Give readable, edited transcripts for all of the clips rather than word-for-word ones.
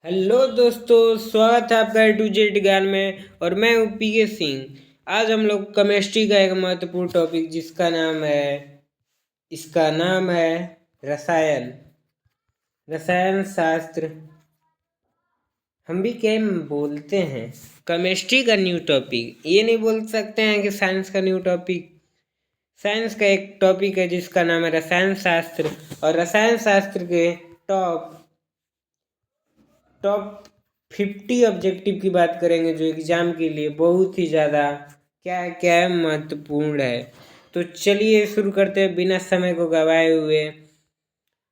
Hello दोस्तों, स्वागत है आपका ए टू जेड ज्ञान में। और मैं हूँ पीके सिंह। आज हम लोग केमिस्ट्री का एक महत्वपूर्ण टॉपिक इसका नाम है रसायन रसायन शास्त्र। हम भी क्या बोलते हैं, केमिस्ट्री का न्यू टॉपिक। ये नहीं बोल सकते हैं कि साइंस का न्यू टॉपिक। साइंस का एक टॉपिक है जिसका नाम है रसायन शास्त्र। और रसायन शास्त्र के टॉप टॉप 50 ऑब्जेक्टिव की बात करेंगे जो एग्जाम के लिए बहुत ही ज़्यादा क्या क्या महत्वपूर्ण है। तो चलिए शुरू करते हैं बिना समय को गवाए हुए।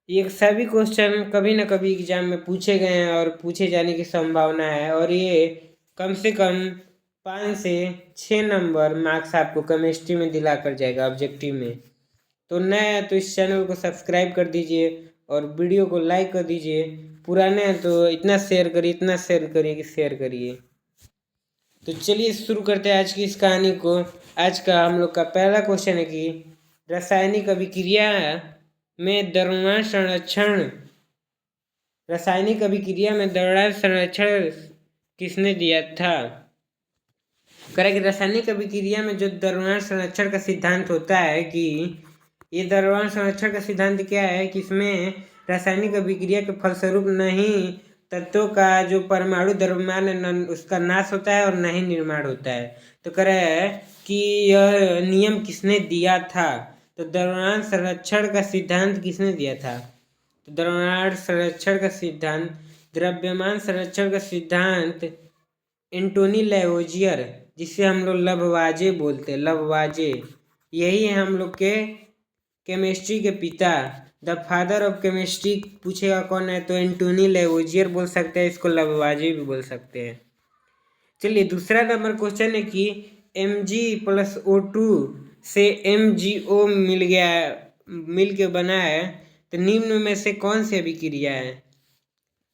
ये सभी क्वेश्चन कभी ना कभी एग्जाम में पूछे गए हैं और पूछे जाने की संभावना है। और ये कम से कम 5 से 6 नंबर मार्क्स आपको केमिस्ट्री में दिला कर जाएगा ऑब्जेक्टिव में। तो नया है तो इस चैनल को सब्सक्राइब कर दीजिए और वीडियो को लाइक कर दीजिए। पुराने हैं तो इतना शेयर करिए कि शेयर करिए। तो चलिए शुरू करते हैं आज की इस कहानी को। आज का हम लोग का पहला क्वेश्चन है कि रासायनिक अभिक्रिया में द्रव्यमान संरक्षण रासायनिक अभिक्रिया में द्रव्यमान संरक्षण किसने दिया था। करें रासायनिक अभिक्रिया में जो द्रव्यमान संरक्षण का सिद्धांत होता है कि ये द्रव्यमान संरक्षण का सिद्धांत क्या है कि इसमें रासायनिक अभिक्रिया के फलस्वरूप नहीं तत्वों का जो परमाणु द्रव्यमान है उसका नाश होता है और नहीं निर्माण होता है। तो कह रहे हैं कि यह नियम किसने दिया था। तो द्रव्यमान संरक्षण का सिद्धांत किसने दिया था। तो द्रव्यमान संरक्षण का सिद्धांत द्रव्यमान संरक्षण का सिद्धांत एंटोनी लैवोजियर, जिसे हम लोग लववाजे बोलते हैं, लववाजे। यही है हम लोग के केमिस्ट्री के पिता। द फादर ऑफ केमिस्ट्री पूछेगा कौन है तो एंटोनी लैवोजियर बोल सकते हैं, इसको लववाजे भी बोल सकते हैं। चलिए दूसरा नंबर क्वेश्चन है कि Mg+O2 से MgO मिल के बना है तो निम्न में से कौन सी अभिक्रिया है।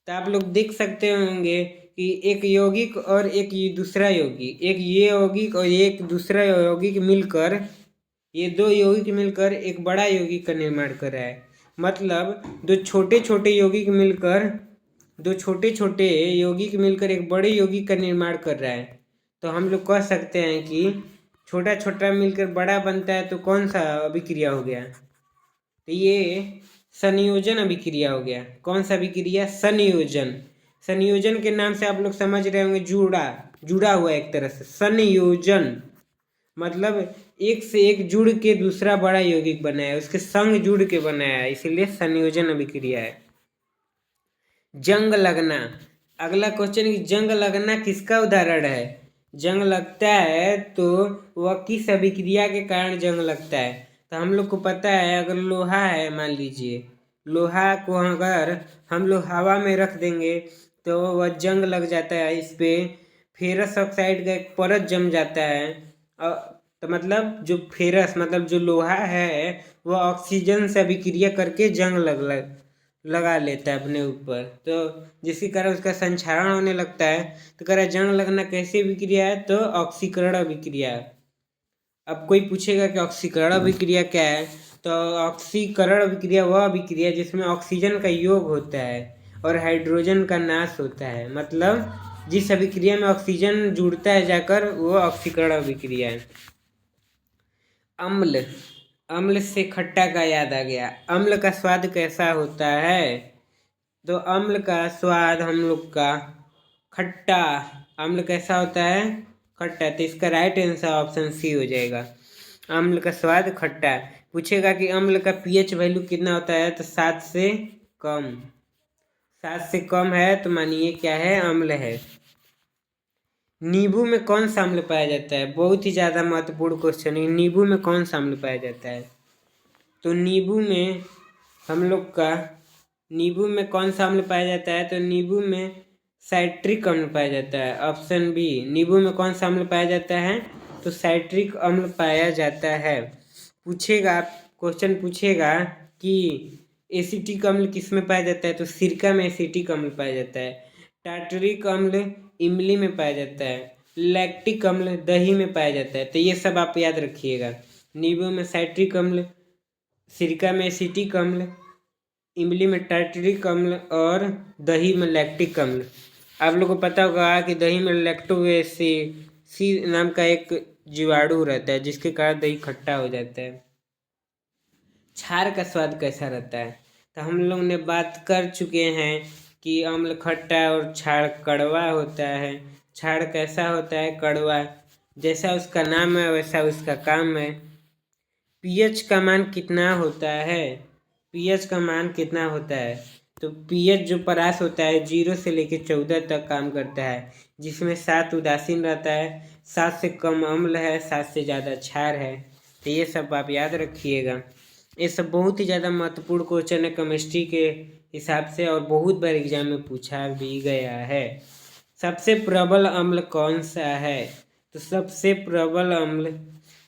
तो आप लोग देख सकते होंगे कि एक यौगिक और एक दूसरा यौगिक, एक ये यौगिक और एक दूसरा यौगिक मिलकर, ये दो यौगिक मिलकर एक बड़ा यौगिक का निर्माण कर रहा है। मतलब दो छोटे छोटे यौगिक मिलकर एक बड़े यौगिक का निर्माण कर रहा है। तो हम लोग कह सकते हैं कि छोटा छोटा मिलकर बड़ा बनता है तो कौन सा अभिक्रिया हो गया। तो ये संयोजन अभिक्रिया हो गया। कौन सा अभिक्रिया, संयोजन। संयोजन के नाम से आप लोग समझ रहे होंगे जुड़ा हुआ एक तरह से। संयोजन मतलब एक से एक जुड़ के दूसरा बड़ा यौगिक बनाया, उसके संग जुड़ के बनाया, इसलिए संयोजन अभिक्रिया है। जंग लगना, अगला क्वेश्चन कि जंग लगना किसका उदाहरण है। जंग लगता है तो वह किस अभिक्रिया के कारण जंग लगता है। तो हम लोग को पता है, अगर लोहा है, मान लीजिए लोहा को अगर हम लोग हवा में रख देंगे तो वह जंग लग जाता है, इस पे फेरस ऑक्साइड का एक परत जम जाता है। तो मतलब जो फेरस मतलब जो लोहा है वह ऑक्सीजन से अभिक्रिया करके जंग लगा लेता है अपने ऊपर, तो जिसके कारण उसका संक्षारण होने लगता है। तो कह रहा है जंग लगना कैसी अभिक्रिया है तो ऑक्सीकरण अभिक्रिया। अब कोई पूछेगा कि ऑक्सीकरण अभिक्रिया क्या है, तो ऑक्सीकरण अभिक्रिया वह अभिक्रिया जिसमें ऑक्सीजन का योग होता है और हाइड्रोजन का नाश होता है। मतलब जिस अभिक्रिया में ऑक्सीजन जुड़ता है जाकर वो ऑक्सीकरण अभिक्रिया है। अम्ल से खट्टा का याद आ गया। अम्ल का स्वाद कैसा होता है। तो अम्ल का स्वाद हम लोग का खट्टा। अम्ल कैसा होता है, खट्टा। तो इसका राइट आंसर ऑप्शन सी हो जाएगा, अम्ल का स्वाद खट्टा। पूछेगा कि अम्ल का पीएच वैल्यू कितना होता है तो 7 से कम। 7 से कम है तो मानिए क्या है, अम्ल है। नींबू में कौन सा अम्ल पाया जाता है, बहुत ही ज़्यादा महत्वपूर्ण क्वेश्चन है। नींबू में कौन सा अम्ल पाया जाता है। तो नींबू में कौन सा अम्ल पाया जाता है। तो नींबू में साइट्रिक अम्ल पाया जाता है, ऑप्शन बी। नींबू में कौन सा अम्ल पाया जाता है तो साइट्रिक अम्ल पाया जाता है। क्वेश्चन पूछेगा कि एसिटिक अम्ल किस में पाया जाता है तो सिरका में एसिटिक अम्ल पाया जाता है। टार्टरिक अम्ल इमली में पाया जाता है। लैक्टिक अम्ल दही में पाया जाता है। तो ये सब आप याद रखिएगा। नींबू में साइट्रिक अम्ल, सिरका में एसिटिक अम्ल, इमली में टार्टरिक अम्ल और दही में लैक्टिक अम्ल। आप लोग को पता होगा कि दही में लैक्टोबेसिसी नाम का एक जीवाणु रहता है जिसके कारण दही खट्टा हो जाता है। क्षार का स्वाद कैसा रहता है? तो हम लोग ने बात कर चुके हैं कि अम्ल खट्टा और क्षार कड़वा होता है। क्षार कैसा होता है? कड़वा। जैसा उसका नाम है वैसा उसका काम है। पीएच का मान कितना होता है? पीएच का मान कितना होता है? तो पीएच जो परास होता है 0 से लेकर 14 तक काम करता है, जिसमें 7 उदासीन रहता है, 7 से कम अम्ल है, 7 से ज़्यादा क्षार है। तो ये सब आप याद रखिएगा। ये सब बहुत ही ज़्यादा महत्वपूर्ण क्वेश्चन है केमिस्ट्री के हिसाब से और बहुत बार एग्जाम में पूछा भी गया है। सबसे प्रबल अम्ल कौन सा है? तो सबसे प्रबल अम्ल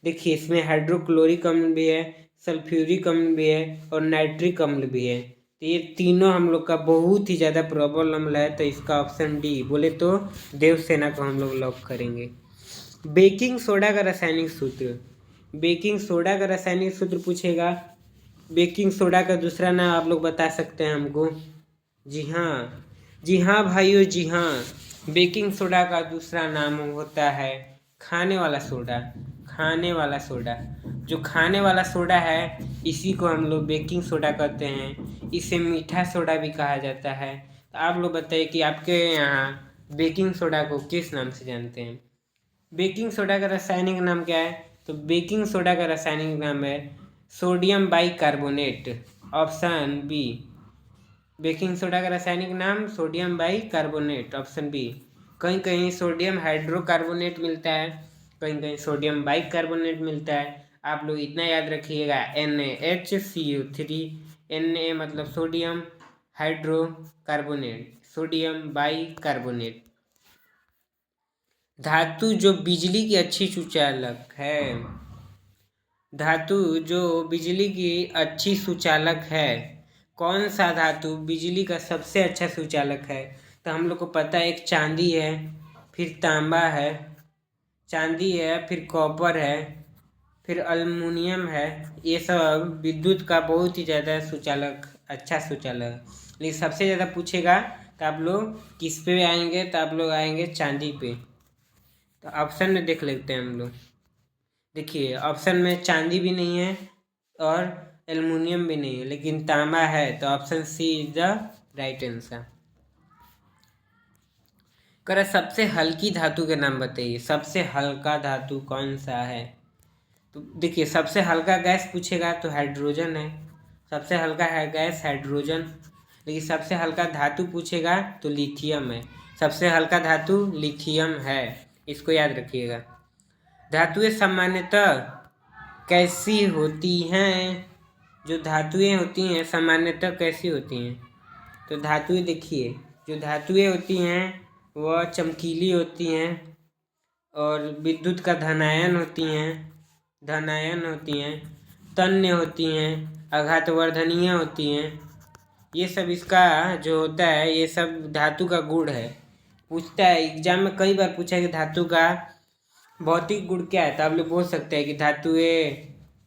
देखिए, इसमें हाइड्रोक्लोरिक अम्ल भी है, सल्फ्यूरिक अम्ल भी है और नाइट्रिक अम्ल भी है। तो ये तीनों हम लोग का बहुत ही ज़्यादा प्रबल अम्ल है। तो इसका ऑप्शन डी बोले तो देवसेना को हम लोग लॉक करेंगे। बेकिंग सोडा का रासायनिक सूत्र। बेकिंग सोडा का रासायनिक सूत्र पूछेगा। बेकिंग सोडा का दूसरा नाम आप लोग बता सकते हैं हमको? जी हाँ भाइयों, जी हाँ। बेकिंग सोडा का दूसरा नाम होता है खाने वाला सोडा। खाने वाला सोडा, जो खाने वाला सोडा है इसी को हम लोग बेकिंग सोडा कहते हैं। इसे मीठा सोडा भी कहा जाता है। तो आप लोग बताइए कि आपके यहाँ बेकिंग सोडा को किस नाम से जानते हैं? बेकिंग सोडा का रासायनिक नाम क्या है? तो बेकिंग सोडा का रासायनिक नाम है sodium bicarbonate. Option B. Baking soda का रासायनिक नाम सोडियम बाइकार्बोनेट, ऑप्शन बी। कहीं कहीं सोडियम हाइड्रोकार्बोनेट मिलता है, कहीं कहीं सोडियम बाइकार्बोनेट मिलता है। आप लोग इतना याद रखिएगा NaHCO3। Na मतलब सोडियम हाइड्रोकार्बोनेट, सोडियम बाइकार्बोनेट। धातु जो बिजली की अच्छी सुचालक है। धातु जो बिजली की अच्छी सुचालक है, कौन सा धातु बिजली का सबसे अच्छा सुचालक है? तो हम लोग को पता है एक चांदी है, फिर तांबा है, चांदी है, फिर कॉपर है, फिर अल्मुनियम है। ये सब विद्युत का बहुत ही ज़्यादा सुचालक, अच्छा सुचालक है। लेकिन सबसे ज़्यादा पूछेगा तो आप लोग किस पे आएंगे? तो आप लोग आएंगे चांदी पे। तो ऑप्शन में देख लेते हैं हम लोग। देखिए, ऑप्शन में चांदी भी नहीं है और एल्युमिनियम भी नहीं है, लेकिन तांबा है। तो option C is the right answer. कर सबसे हल्की धातु के नाम बताइए। सबसे हल्का धातु कौन सा है? तो देखिए, सबसे हल्का गैस पूछेगा तो हाइड्रोजन है। सबसे हल्का है गैस हाइड्रोजन। लेकिन सबसे हल्का धातु पूछेगा तो लिथियम है। सबसे हल्का धातु लिथियम है, इसको याद रखिएगा। धातुएं सामान्यतः कैसी होती हैं? जो धातुएं होती हैं सामान्यतः कैसी होती हैं? तो धातुएं देखिए, जो धातुएं होती हैं वह चमकीली होती हैं और विद्युत का धनायन होती हैं, तन्य होती हैं, आघातवर्धनीय होती हैं। ये सब इसका जो होता है, ये सब धातु का गुण है। पूछता है एग्जाम में, कई बार पूछा है कि धातु का भौतिक गुण क्या है? तो आप लोग बोल सकते हैं कि धातुएं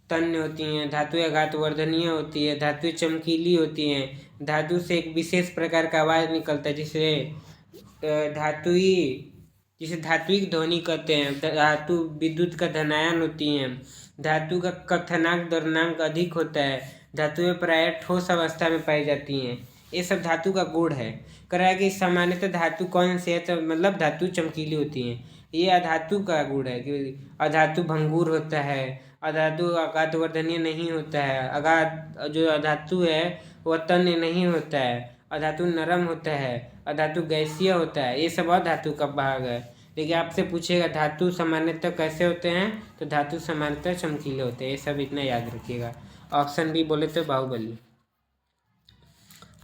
तन्य होती हैं, धातुएं आघातवर्धनीय होती है, धातुएं चमकीली होती हैं, धातु से एक विशेष प्रकार का आवाज़ निकलता है जिसे धात्विक ध्वनि कहते हैं। धातु विद्युत का धनायन होती हैं, धातु का क्वथनांक द्रव्यमान अधिक होता है, धातुएं प्रायः ठोस अवस्था में पाई जाती हैं। ये सब धातु का गुण है। करा कि सामान्यतः धातु कौन सी है? तो मतलब धातु चमकीली होती हैं। ये अधातु का गुण है कि अधातु भंगुर होता है, अधातु आघातवर्धनीय नहीं होता है, जो अधातु है वह तन्य नहीं होता है, अधातु नरम होता है, अधातु गैसीय होता है। ये सब अधातु का भाग है। लेकिन आपसे पूछेगा धातु सामान्यतः कैसे होते हैं? तो धातु सामान्यतः चमकीले होते हैं। ये सब इतना याद रखिएगा। ऑप्शन बी बोले तो बाहुबली।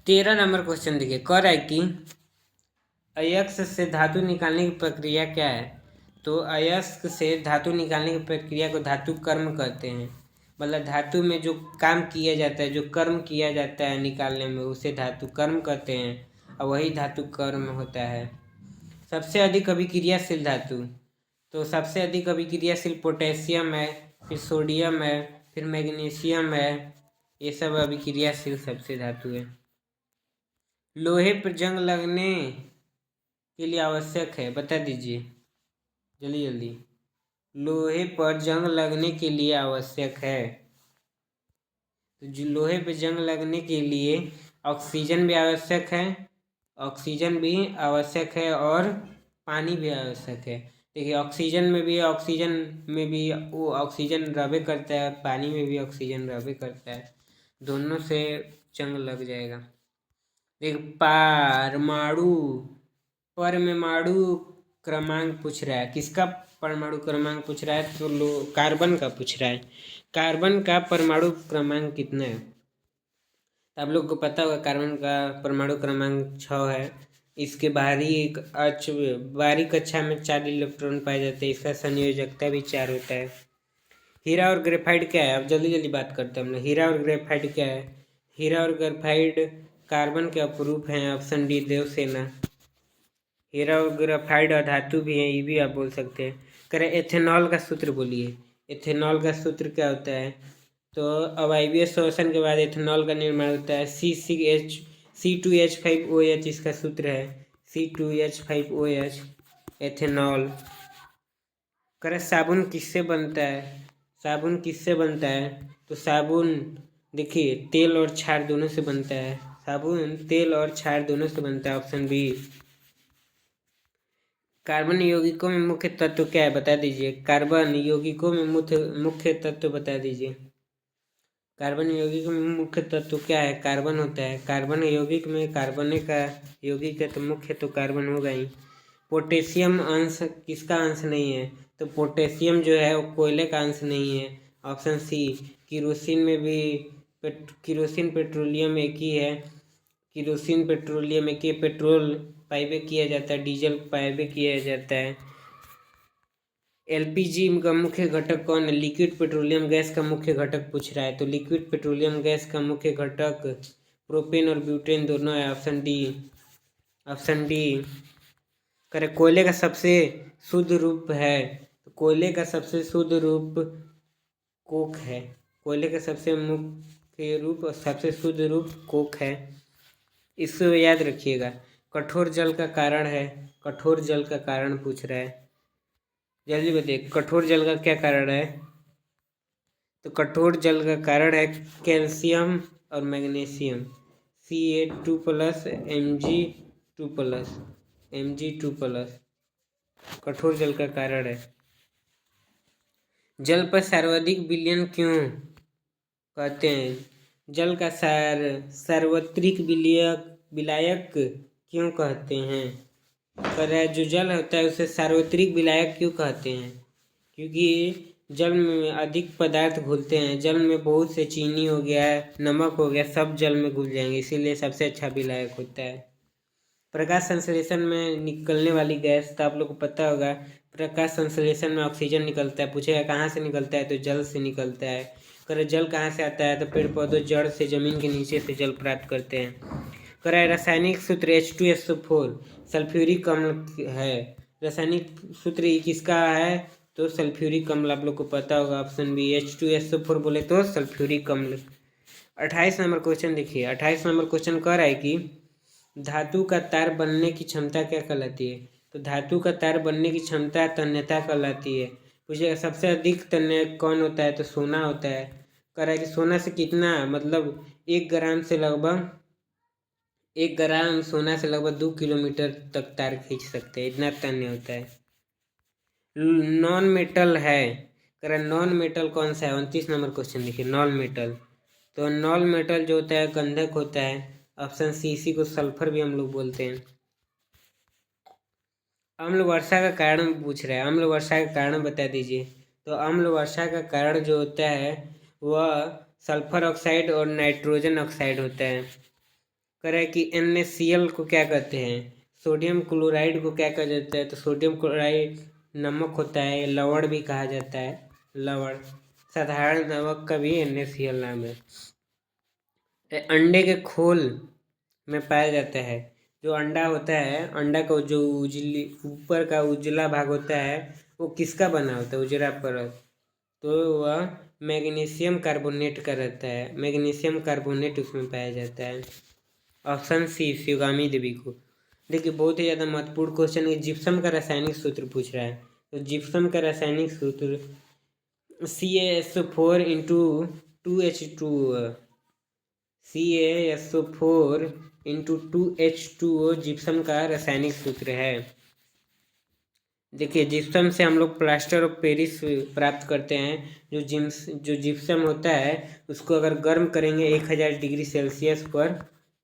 13 नंबर क्वेश्चन देखिए, कह रहा है कि अयस्क से धातु निकालने की प्रक्रिया क्या है? तो अयस्क से धातु निकालने की प्रक्रिया को धातु कर्म कहते हैं। मतलब धातु में जो काम किया जाता है, जो कर्म किया जाता है निकालने में, उसे धातु कर्म कहते हैं और वही धातु कर्म होता है। सबसे अधिक अभिक्रियाशील धातु, तो सबसे अधिक अभिक्रियाशील पोटेशियम है, फिर सोडियम है, फिर मैग्नीशियम है, ये सब अभिक्रियाशील सबसे धातु है। लोहे पर जंग लगने के लिए आवश्यक है, बता दीजिए जल्दी जल्दी। लोहे पर जंग लगने के लिए आवश्यक है, तो जो लोहे पर जंग लगने के लिए ऑक्सीजन भी आवश्यक है, ऑक्सीजन भी आवश्यक है और पानी भी आवश्यक है। देखिए ऑक्सीजन में भी वो ऑक्सीजन रहबे करता है, पानी में भी ऑक्सीजन रहबे करता है, दोनों से जंग लग जाएगा। देख परमाणु क्रमांक पूछ रहा है, किसका परमाणु क्रमांक पूछ रहा है? तो कार्बन का पूछ रहा है। कार्बन का परमाणु क्रमांक कितना है? तो आप लोग को पता होगा कार्बन का परमाणु क्रमांक 6 है। इसके बाहरी कक्षा में 4 इलेक्ट्रॉन पाए जाते हैं, इसका संयोजकता भी 4 होता है। हीरा और ग्रेफाइट क्या है? अब जल्दी जल्दी बात करते हैं हम लोग। हीरा और ग्रेफाइट क्या है? हीरा और ग्रेफाइट कार्बन के अपरूप हैं, ऑप्शन डी देवसेना। हीरा और ग्रेफाइट अधातु भी है, ये भी आप बोल सकते हैं। करें एथेनॉल का सूत्र बोलिए, एथेनॉल का सूत्र क्या होता है? तो अवायवीय शोषण के बाद एथेनॉल का निर्माण होता है, C2H5OH इसका सूत्र है, C2H5OH एथेनॉल। करें साबुन किससे बनता है? साबुन किससे बनता है? तो साबुन देखिए तेल और क्षार दोनों से बनता है, साबुन तेल और क्षार दोनों से बनता है, ऑप्शन बी। कार्बन यौगिकों में मुख्य तत्व क्या है, बता दीजिए। कार्बन यौगिकों में मुख्य तत्व बता दीजिए। कार्बन यौगिक में मुख्य तत्व क्या है? कार्बन होता है। कार्बन यौगिक में कार्बन का यौगिक है तो मुख्य तो कार्बन होगा ही। पोटेशियम अंश किसका अंश नहीं है? तो पोटेशियम जो है वो कोयले का अंश नहीं है, ऑप्शन सी। किरोसिन में भी किरोसिन पेट्रोलियम एक ही है, किरोसिन पेट्रोलियम एक ही, पेट्रोल पाइबे किया जाता है, डीजल पाइबे किया जाता है। एलपीजी का मुख्य घटक कौन है? लिक्विड पेट्रोलियम गैस का मुख्य घटक पूछ रहा है, तो लिक्विड पेट्रोलियम गैस का मुख्य घटक प्रोपेन और ब्यूटेन दोनों है, ऑप्शन डी। ऑप्शन डी करे। कोयले का सबसे शुद्ध रूप है, तो कोयले का सबसे शुद्ध रूप कोक है। कोयले का सबसे मुख्य रूप और सबसे शुद्ध रूप कोक है, इसको याद रखिएगा। कठोर जल का कारण है, कठोर जल का कारण पूछ रहा है, जल्दी बताइए कठोर जल का क्या कारण है? तो कठोर जल का कारण है कैल्शियम और मैग्नीशियम, Ca2+ Mg2+ कठोर जल का कारण है। जल पर सर्वाधिक विलयन क्यों कहते हैं? जल का सार्वत्रिक विलायक क्यों कहते हैं? कर जो जल होता है उसे सार्वत्रिक विलायक क्यों कहते हैं? क्योंकि जल में अधिक पदार्थ घुलते हैं, जल में बहुत से चीनी हो गया, नमक हो गया, सब जल में घुल जाएंगे, इसीलिए सबसे अच्छा विलायक होता है। प्रकाश संश्लेषण में निकलने वाली गैस, तो आप लोग को पता होगा प्रकाश संश्लेषण में ऑक्सीजन निकलता है। पूछेगा कहाँ से निकलता है? तो जल से निकलता है। करे जल कहाँ से आता है? तो पेड़ पौधों जड़ से, जमीन के नीचे से जल प्राप्त करते हैं। करे रासायनिक सूत्र H2SO4 सल्फ्यूरिक अम्ल है, रासायनिक सूत्र किसका है? तो सल्फ्यूरिक अम्ल, आप लोग को पता होगा, ऑप्शन बी। H2SO4 बोले तो सल्फ्यूरिक अम्ल। 28 नंबर क्वेश्चन देखिए, 28 नंबर क्वेश्चन कह रहा है कि धातु का तार बनने की क्षमता क्या कहलाती है? तो धातु का तार बनने की क्षमता तन्यता कहलाती है। पूछेगा सबसे अधिक तन्य कौन होता है? तो सोना होता है। कह रहा है कि सोना से कितना, मतलब 1 ग्राम से लगभग 1 ग्राम सोना से लगभग 2 किलोमीटर तक तार खींच सकते हैं, इतना तन्य होता है। नॉन मेटल है, कह रहा नॉन मेटल कौन सा है? 29 नंबर क्वेश्चन देखिए, नॉन मेटल। तो नॉन मेटल जो होता है गंधक होता है, ऑप्शन सी। इसी को सल्फर भी हम लोग बोलते हैं। अम्ल वर्षा का कारण पूछ रहा है, अम्ल वर्षा का कारण बता दीजिए। तो अम्ल वर्षा का कारण जो होता है वह सल्फर ऑक्साइड और नाइट्रोजन ऑक्साइड होता है। कह रहा है कि NaCl को क्या कहते हैं? सोडियम क्लोराइड को क्या कहा जाता है? तो सोडियम क्लोराइड नमक होता है, लवण भी कहा जाता है, लवण। साधारण नमक का भी NaCl नाम है। अंडे के खोल में पाया जाता है, जो अंडा होता है, अंडा का जो ऊपर का उजला भाग होता है वो किसका बना होता है? उजला परत, तो वह मैग्नीशियम कार्बोनेट का रहता है, मैग्नीशियम कार्बोनेट उसमें पाया जाता है। ऑप्शन सी शिवगामी देवी को। देखिए बहुत ही ज़्यादा महत्वपूर्ण क्वेश्चन है, जिप्सम का रासायनिक सूत्र पूछ रहा है। तो जिप्सम का रासायनिक सूत्र CaSO4 into 2H2O, CaSO4 into 2H2O gypsum का रासायनिक सूत्र है। देखिए जिप्सम से हम लोग प्लास्टर ऑफ पेरिस प्राप्त करते हैं। जो जिप्सम होता है उसको अगर गर्म करेंगे 1000 डिग्री सेल्सियस पर,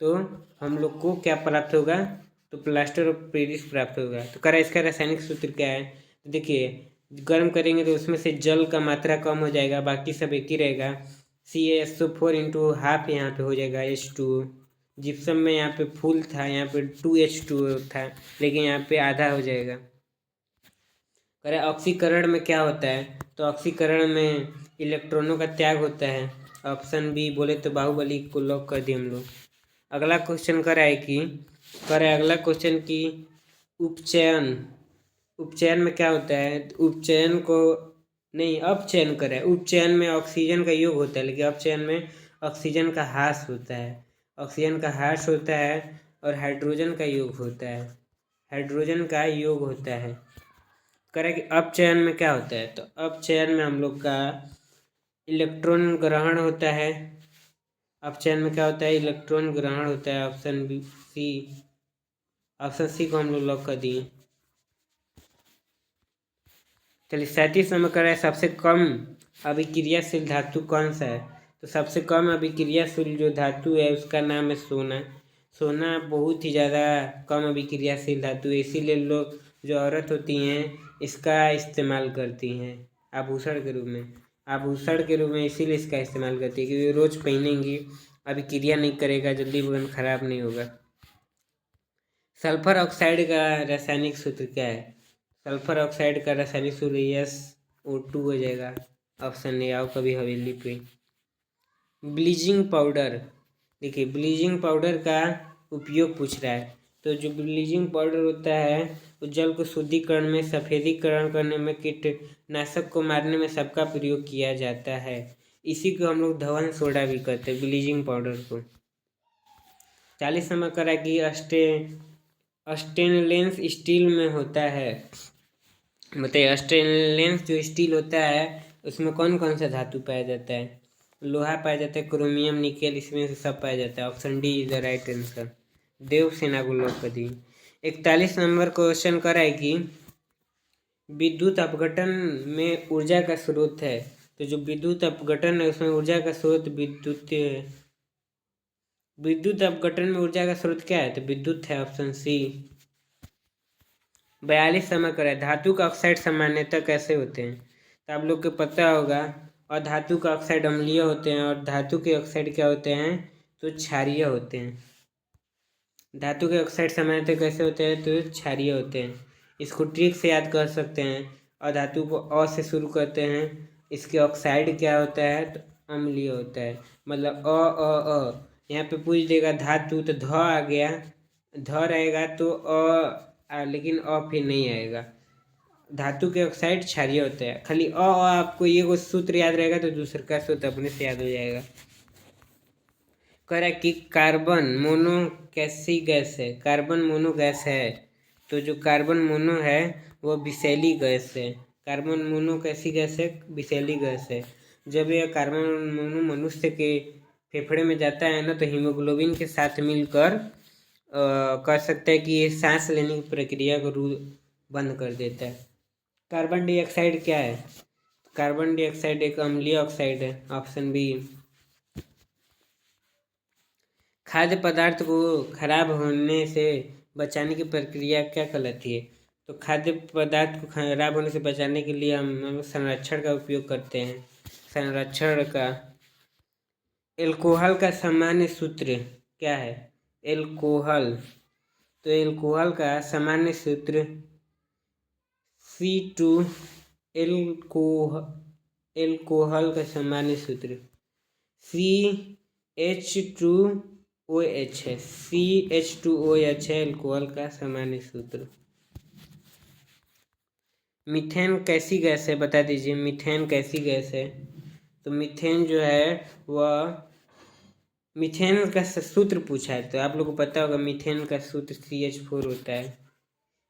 तो हम लोग को क्या प्राप्त होगा, तो प्लास्टर ऑफ पेरिस प्राप्त होगा। तो करा इसका रासायनिक सूत्र क्या है, तो देखिए गर्म करेंगे तो उसमें से जल का मात्रा कम हो जाएगा, बाकी सब एक ही रहेगा। CaSO4 इंटू हाफ यहाँ पे हो जाएगा H2O। जिप्सम में यहाँ पे फुल था, यहाँ पे 2H2O था, लेकिन यहाँ पे आधा हो जाएगा। करें ऑक्सीकरण में क्या होता है, तो ऑक्सीकरण में इलेक्ट्रॉनों का त्याग होता है। ऑप्शन बी बोले तो बाहुबली को लॉक कर दिए हम लोग। अगला क्वेश्चन अगला क्वेश्चन की उपचयन। उपचयन में क्या होता है, उपचयन को नहीं अपचयन करें। उपचयन में ऑक्सीजन का योग होता है, लेकिन अपचयन में ऑक्सीजन का ह्रास होता है। ऑक्सीजन का ह्रास होता है और हाइड्रोजन का योग होता है, हाइड्रोजन का योग होता है। करें कि अपचयन में क्या होता है, तो अपचयन में हम लोग का इलेक्ट्रॉन ग्रहण होता है। अपचयन में क्या होता है, इलेक्ट्रॉन ग्रहण होता है। ऑप्शन सी को हम लोग लॉक कर दिए। चलिए 37 नंबर कर रहा है, सबसे कम अभिक्रियाशील धातु कौन सा है। तो सबसे कम अभिक्रियाशील जो धातु है उसका नाम है सोना। सोना बहुत ही ज़्यादा कम अभिक्रियाशील धातु है, इसीलिए लोग जो औरत होती हैं इसका इस्तेमाल करती हैं आभूषण के रूप में। इसीलिए इसका इस्तेमाल करती है क्योंकि रोज़ पहनेंगी, अभिक्रिया नहीं करेगा, जल्दी बन खराब नहीं होगा। सल्फर ऑक्साइड का रासायनिक सूत्र क्या है, सल्फर ऑक्साइड का रासायनिक सूत्र SO2 हो जाएगा। ऑप्शन ए आओ कभी हवेली पे। ब्लीचिंग पाउडर, देखिए ब्लीचिंग पाउडर का उपयोग पूछ रहा है। तो जो ब्लीचिंग पाउडर होता है वो जल को शुद्धिकरण में, सफेदीकरण करने में, कीटनाशक को मारने में सबका प्रयोग किया जाता है। इसी को हम लोग धवन सोडा भी कहते हैं, ब्लीचिंग पाउडर को। 40 नंबर करा कि स्टेनलेस स्टील में होता है। बताइए स्टेनलेस जो स्टील होता है उसमें कौन कौन सा धातु पाया जाता है। लोहा पाया जाता है, क्रोमियम, निकेल, इसमें से सब पाया जाता है। Option D is the right answer. Dev Sena को लॉक कर दी। 41 नंबर क्वेश्चन करा है कि विद्युत अपघटन में ऊर्जा का स्रोत है। तो जो विद्युत अपघटन है उसमें ऊर्जा का स्रोत विद्युत अपघटन में ऊर्जा का स्रोत क्या है, तो विद्युत है। Option C. 42 नंबर करा है धातु का ऑक्साइड सामान्यतः कैसे होते हैं। तो आप लोग को पता होगा, और धातु का ऑक्साइड अम्लीय होते हैं और धातु के ऑक्साइड क्या होते हैं, तो क्षारीय होते हैं। धातु के ऑक्साइड सामान्यतः कैसे होते हैं, तो क्षारीय होते हैं। इसको ट्रिक से याद कर सकते हैं। और धातु को अ से शुरू करते हैं, इसके ऑक्साइड क्या होता है, तो अम्लीय होता है। मतलब अ यहाँ पे पूछ देगा धातु तो ध आ गया, ध रहेगा तो लेकिन फिर नहीं आएगा। धातु के ऑक्साइड क्षारीय होते हैं। खाली आपको ये कुछ सूत्र याद रहेगा तो दूसरे का सूत्र अपने से याद हो जाएगा। कह रहा है कि कार्बन मोनो कैसी गैस है, कार्बन मोनो गैस है। तो जो कार्बन मोनो है वो विषैली गैस है। कार्बन मोनो कैसी गैस है, विषैली गैस है। जब यह कार्बन मोनो मनुष्य के फेफड़े में जाता है ना, तो हीमोग्लोबिन के साथ मिलकर कह सकते हैं कि ये सांस लेने की प्रक्रिया को बंद कर देता है। कार्बन डाइऑक्साइड क्या है, कार्बन डाइऑक्साइड एक अम्लीय ऑक्साइड है। Option B. खाद्य पदार्थ को खराब होने से बचाने की प्रक्रिया क्या कहलाती है। तो खाद्य पदार्थ को खराब होने से बचाने के लिए हम संरक्षण का उपयोग करते हैं। संरक्षण का एल्कोहल का सामान्य सूत्र क्या है, एल्कोहल। तो एल्कोहल का सामान्य सूत्र C2 एल्कोहल का सामान्य सूत्र CH2OH है। CH2OH है एल्कोहल का सामान्य सूत्र। मीथेन कैसी गैस है, बता दीजिए मीथेन कैसी गैस है। तो मीथेन जो है वह मीथेन का सूत्र पूछा है, तो आप लोग को पता होगा मीथेन का सूत्र CH4 होता है।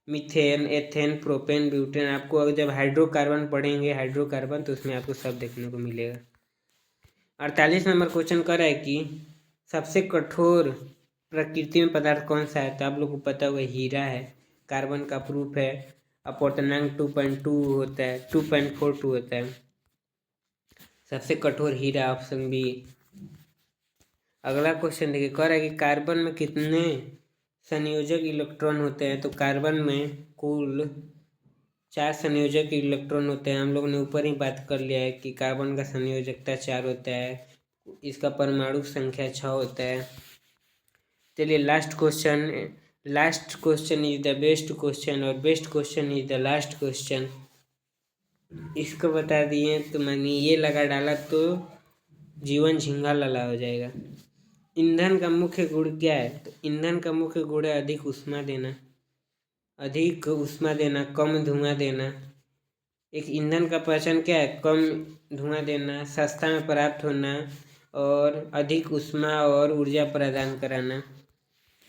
मीथेन, एथेन, प्रोपेन, ब्यूटेन, आपको अगर जब हाइड्रोकार्बन पढ़ेंगे हाइड्रोकार्बन तो उसमें आपको सब देखने को मिलेगा। 48 नंबर क्वेश्चन कर रहा है कि सबसे कठोर प्रकृति में पदार्थ कौन सा है, तो आप लोग को पता होगा हीरा है। कार्बन का प्रूफ है, अपवर्तनांक 2.2 होता है, 2.42 होता है। सबसे कठोर हीरा, ऑप्शन बी। अगला क्वेश्चन देखिए, कह रहा है कि कार्बन में कितने संयोजक इलेक्ट्रॉन होते हैं, तो कार्बन में कुल 4 संयोजक इलेक्ट्रॉन होते हैं। हम लोग ने ऊपर ही बात कर लिया है कि कार्बन का संयोजकता 4 होता है, इसका परमाणु संख्या 6 होता है। चलिए last question is the best question, और best question is the last question. इसको बता दिए तो मैंने ये लगा डाला तो जीवन झिंगा लाला हो जाएगा। ईंधन का मुख्य गुण क्या है, तो ईंधन का मुख्य गुण है अधिक उष्मा देना, कम धुआं देना। एक ईंधन का पहचान क्या है, कम धुआं देना, सस्ता में प्राप्त होना और अधिक उष्मा और ऊर्जा प्रदान कराना,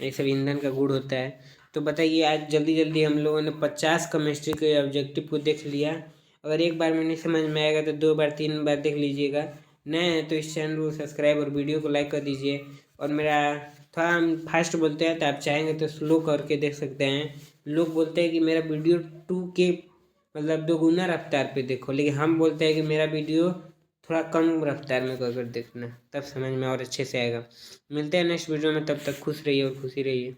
ये सब ईंधन का गुण होता है। तो बताइए, आज जल्दी जल्दी हम लोगों ने 50 केमिस्ट्री के ऑब्जेक्टिव को देख लिया। अगर एक बार में नहीं समझ में आएगा तो 2 बार 3 बार देख लीजिएगा। नए हैं तो इस चैनल को सब्सक्राइब और वीडियो को लाइक कर दीजिए। और मेरा थोड़ा हम फास्ट बोलते हैं तो आप चाहेंगे तो स्लो करके देख सकते हैं। लोग बोलते हैं कि मेरा वीडियो 2 के मतलब 2 गुना रफ्तार पे देखो, लेकिन हम बोलते हैं कि मेरा वीडियो थोड़ा कम रफ्तार में अगर देखना, तब समझ में और अच्छे से आएगा। मिलते हैं नेक्स्ट वीडियो में, तब तक खुश रहिए और खुशी रहिए।